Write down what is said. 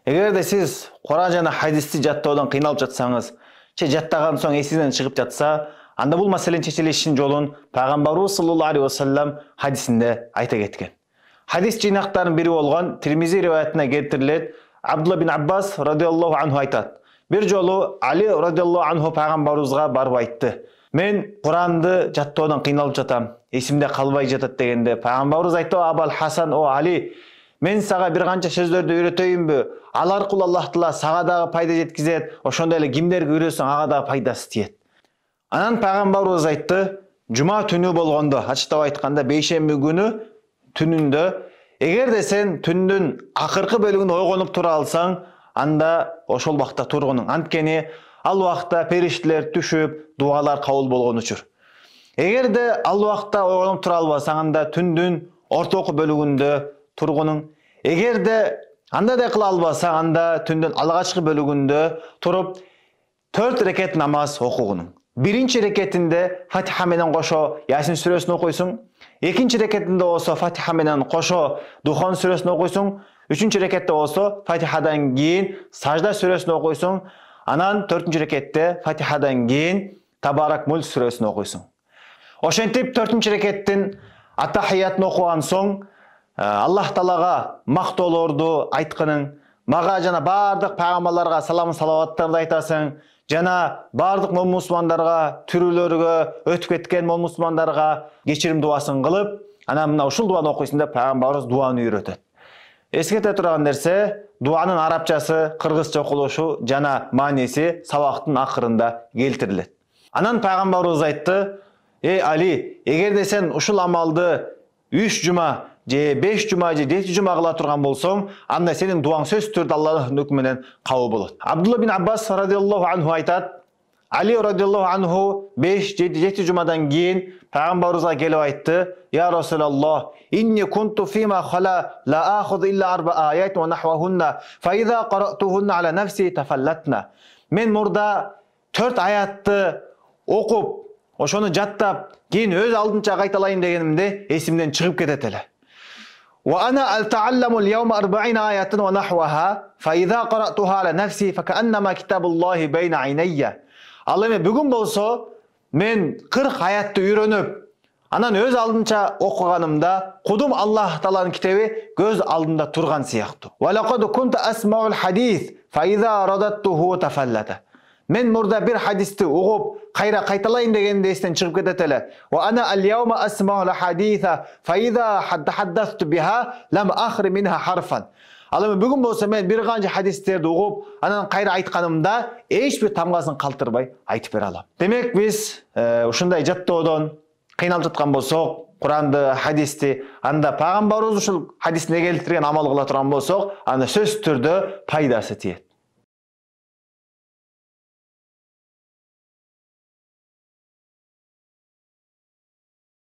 Эгерде сиз Куран жана хадисти жаттоодон кыйналып жатсаңыз, же жаттаган соң эсиңизден чыгып жатса, анда бул маселенин чечилишинин жолун Пайгамбарыбыз саллаллаху алейхи вассалам хадисинде айта кеткен. Хадис жыйнактарынын бири болгон Тирмизи риваятына келтирилет. Абдулла бин Аббас радиаллаху анху айтат. Bir жолу Али радиаллаху анху пайгамбарыбызга барып айтты. Мен Куранды жаттоодон кыйналып жатам, эсимде калбай жатат дегенде пайгамбарыбыз айтты: "Абал Хасан, о Али, мен сага бир канча сөздөрдү үйрөтөйүнбү? Ал аркылуу Аллах Таала сага дагы пайда жеткизет, ошондой эле кимдерге үйрөтсөң ага дагы пайдасы тиет." Анан пайгамбарыбыз айтты: "Жума түнү болгондо, ачыктап айтканда бейшемби күнү түнүндө, эгерде сен түндүн акыркы бөлүгүндө ойгонуп тура алсаң, анда ошол убакта тургунуң. Анткени ал убакта периштелер түшүп, дуалар кабыл болгон учур. Эгерде ал убакта ойгонуп тура албасаң, анда түндүн ортоку бөлүгүндө тургунуң. Эгерде андай да кыла албасаң, анда түндүн алгачкы бөлүгүндө туруп 4 рекет намаз окугунуң. Биринчи рекетинде Фатиха менен кошо Ясин сүрөсүн окуйсуң. Экинчи рекетинде болсо Фатиха менен кошо Духон сүрөсүн окуйсуң. Үчүнчү рекетте болсо Фатихадан кийин Сажда сүрөсүн окуйсуң. Анан 4-нчү рекетте Фатихадан кийин Табарак Мулк сүрөсүн окуйсуң. Ошентип 4-нчү рекеттин Аттахиятын окуган соң Аллах Таалага мактоолорду айтканың, мага жана бардык пайгамбарларга салам салаваттарды айтасың, жана бардык мусулмандарга, түрүлөргө, өтүп кеткен мусулмандарга кечирим дуасын кылып, анан мына ушул дуаны окуйсуң деп пайгамбарыбыз дуаны үйрөтөт. Эскерте турган нерсе, дуанын арабчасы, кыргызча окулушу жана мааниси сабактын акырында келтирилет. Анан пайгамбарыбыз айтты: "Эй Али, эгерде сен ушул амалды 3 жума же 5 жума же 7 жума кыла турган болсоң, анда сенин дуаң сөзсүз түрдө Аллахтын өкмү менен кабыл болот." Абдулла бин Аббас радиаллаху анху айтат: Али радиаллаху анху 5-7 жумадан кийин пайгамбарыбызга келип айтты: "Я Расулаллах, инни кунту фима хала ла ахуду илля арба аят ва нахвахунна, фа иза каратухунна ала нафси тафаллатна." Мен мурда 4 аятты окуп, ошону жаттап, кийин өз алдынча кайталайын дегенимде эсимден чыгып кетет эле. Wa ana alta'allamu al-yawma 40 ayatan wa nahwaha fa idha qara'tuha ala nafsi fa ka'annama kitabullahi bayna 'aynayya. Ал эми бүгүн болсо мен 40 аятты үйрөнүп, анан өз алдынча окуганымда кудум Аллах Тааланын китеби көз алдында турган сыяктуу. Wa laqad kuntu asma'u al-hadith fa idha radadtuhu tafallata. Мен мурда бир хадисти угуп, кайра кайталайын дегенде эстен чыгып кетет эле. Wa ana al-yawma asma'u al-haditha fa idha haddathtu biha lam akhri minha harfan. Ал эми бүгүн болсо мен бир канча хадистерди угуп, анан кайра айтканымда эч бир тамгасын калтырбай айтып бере алам. Демек биз ушундай жаттоодон кыйналып жаткан болсок, Куранды, хадисти, анда пайгамбарыбыз ушул хадисине келтирген амал кыла турган болсок, анда сөзсүз түрдө пайдасы тиет.